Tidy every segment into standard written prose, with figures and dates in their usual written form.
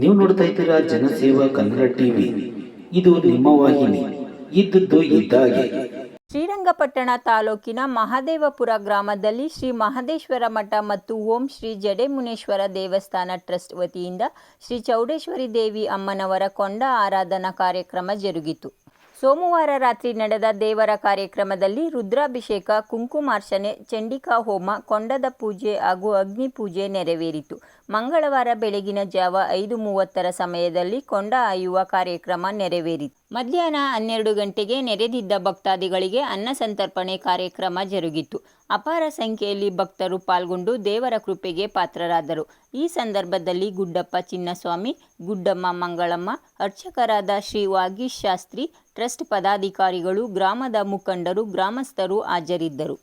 ನೀವು ನೋಡ್ತಾ ಇದ್ದೀರಾ ಜನಸೇವಾ ಕನ್ನಡ ಟಿವಿ. ಇದು ನಿಮ್ಮ ವಾಹಿನಿ. ಇದ್ದದ್ದು ಇದ್ದಾಗೆ. ಶ್ರೀರಂಗಪಟ್ಟಣ ತಾಲೂಕಿನ ಮಹದೇವಪುರ ಗ್ರಾಮದಲ್ಲಿ ಶ್ರೀ ಮಹದೇಶ್ವರ ಮಠ ಮತ್ತು ಓಂ ಶ್ರೀ ಜಡೆಮುನೇಶ್ವರ ದೇವಸ್ಥಾನ ಟ್ರಸ್ಟ್ ವತಿಯಿಂದ ಶ್ರೀ ಚೌಡೇಶ್ವರಿ ದೇವಿ ಅಮ್ಮನವರ ಕೊಂಡ ಆರಾಧನಾ ಕಾರ್ಯಕ್ರಮ ಜರುಗಿತು. ಸೋಮವಾರ ರಾತ್ರಿ ನಡೆದ ದೇವರ ಕಾರ್ಯಕ್ರಮದಲ್ಲಿ ರುದ್ರಾಭಿಷೇಕ, ಕುಂಕುಮಾರ್ಚನೆ, ಚಂಡಿಕಾ ಹೋಮ, ಕೊಂಡದ ಪೂಜೆ ಹಾಗೂ ಅಗ್ನಿ ಪೂಜೆ ನೆರವೇರಿತು. ಮಂಗಳವಾರ ಬೆಳಗಿನ ಜಾವ 5:30 ಸಮಯದಲ್ಲಿ ಕೊಂಡ ಆಯುವ ಕಾರ್ಯಕ್ರಮ ನೆರವೇರಿತು. ಮಧ್ಯಾಹ್ನ 12 ಗಂಟೆಗೆ ನೆರೆದಿದ್ದ ಭಕ್ತಾದಿಗಳಿಗೆ ಅನ್ನ ಸಂತರ್ಪಣೆ ಕಾರ್ಯಕ್ರಮ ಜರುಗಿತು. ಅಪಾರ ಸಂಖ್ಯೆಯಲ್ಲಿ ಭಕ್ತರು ಪಾಲ್ಗೊಂಡು ದೇವರ ಕೃಪೆಗೆ ಪಾತ್ರರಾದರು. ಈ ಸಂದರ್ಭದಲ್ಲಿ ಗುಡ್ಡಪ್ಪ ಚಿನ್ನಸ್ವಾಮಿ, ಗುಡ್ಡಮ್ಮ ಮಂಗಳಮ್ಮ, ಅರ್ಚಕರಾದ ಶ್ರೀ ವಾಗೀಶ್ ಶಾಸ್ತ್ರಿ, ಟ್ರಸ್ಟ್ ಪದಾಧಿಕಾರಿಗಳು, ಗ್ರಾಮದ ಮುಖಂಡರು, ಗ್ರಾಮಸ್ಥರು ಹಾಜರಿದ್ದರು.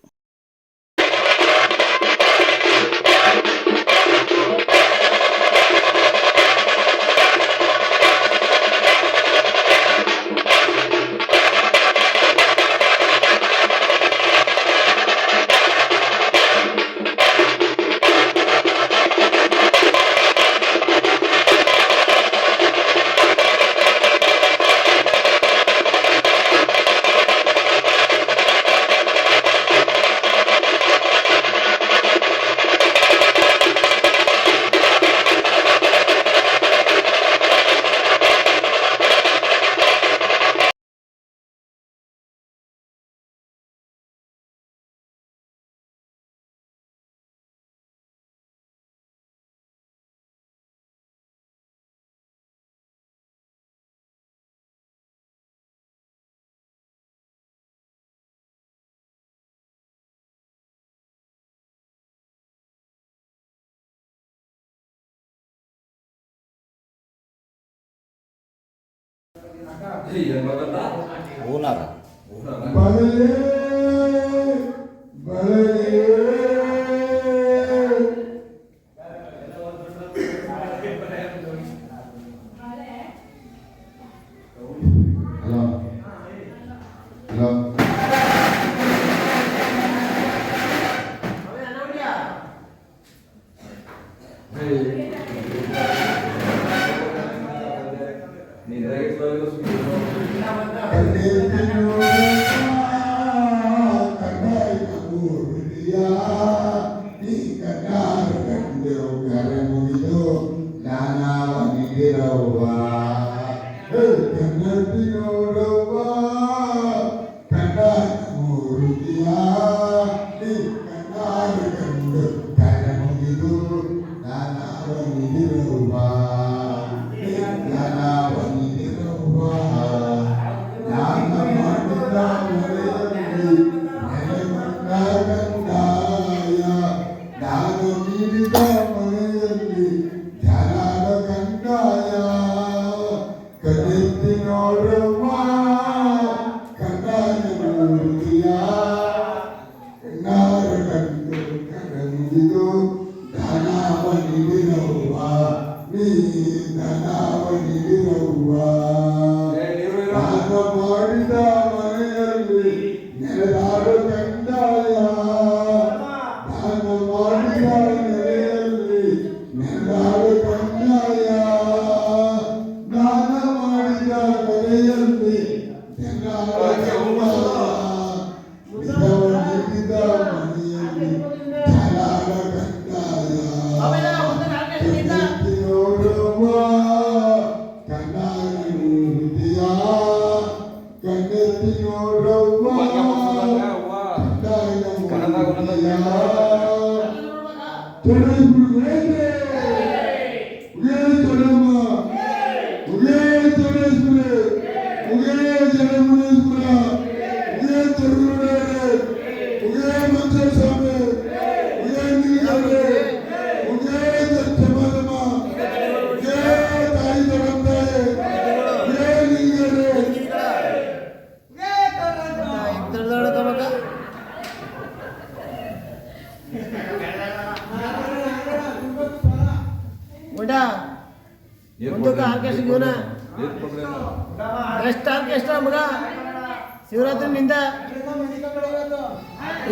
ಶಿವರಾತ್ರಿ ನಿಂದ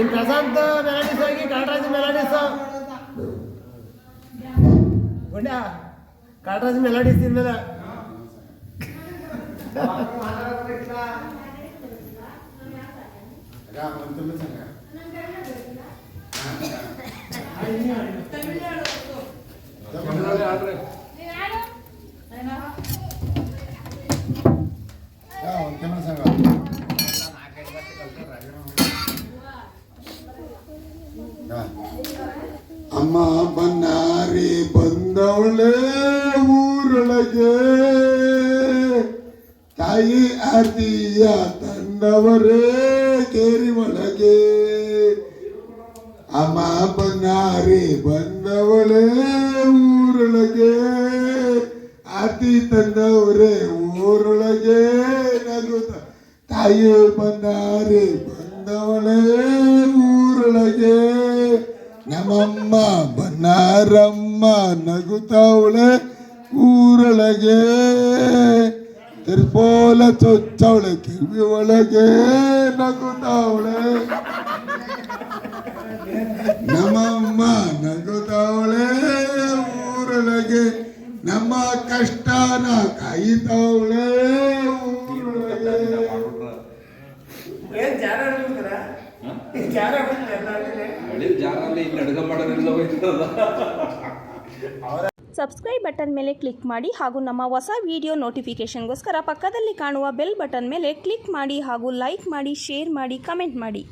ಇನ್ ಪ್ರಸಾದ್ ಮೆಲಡೀಸ್ ಹೋಗಿ ಕಾಟರಾಜ್ ಮೆಲಡೀಸ್ ಗುಂಡ ಕಾಟರಾಜ್ ಮೆಲೋಡಿಸ್ ತಿನ್ಮೇಲೆ ಅಮ್ಮ ಬನ್ನಾರಿ ಬಂದವಳೆ ಊರೊಳಗೆ ತಾಯಿ ಆರ್ತಿಯ ತಂದವರೇ ಕೇರಿ ಒಳಗೆ ಅಮ್ಮ ಬನ್ನಾರಿ ಬಂದವಳೆ ಊರೊಳಗೆ ಆರ್ತಿ ತಂದವರೇ ಊರೊಳಗೆ ನಗುತ್ತ ತಾಯಿ ಬನ್ನಾರಿ ಬಂದವಳೆ ಊರೊಳಗೆ ನಮ್ಮಮ್ಮ ಬನ್ನಾರಮ್ಮ ನಗುತ್ತವಳೆ ಊರೊಳಗೆ ತಿರ್ಪೋಲ ಚೊಚ್ಚವಳೆ ಕಿವಿ ಒಳಗೆ ನಗುತ್ತವಳೆ ನಮ್ಮಮ್ಮ ನಗುತ್ತವಳೆ ಊರೊಳಗೆ ನಮ್ಮ ಕಷ್ಟನ ಕಾಯ್ತವಳೆ ಊರೊಳಗೆ ಸಬ್ಸ್ಕ್ರೈಬ್ ಬಟನ್ ಮೇಲೆ ಕ್ಲಿಕ್ ಮಾಡಿ ಹಾಗೂ ನಮ್ಮ ಹೊಸ ವಿಡಿಯೋ ನೋಟಿಫಿಕೇಷನ್ಗೋಸ್ಕರ ಪಕ್ಕದಲ್ಲಿ ಕಾಣುವ ಬೆಲ್ ಬಟನ್ ಮೇಲೆ ಕ್ಲಿಕ್ ಮಾಡಿ ಹಾಗೂ ಲೈಕ್ ಮಾಡಿ, ಶೇರ್ ಮಾಡಿ, ಕಮೆಂಟ್ ಮಾಡಿ.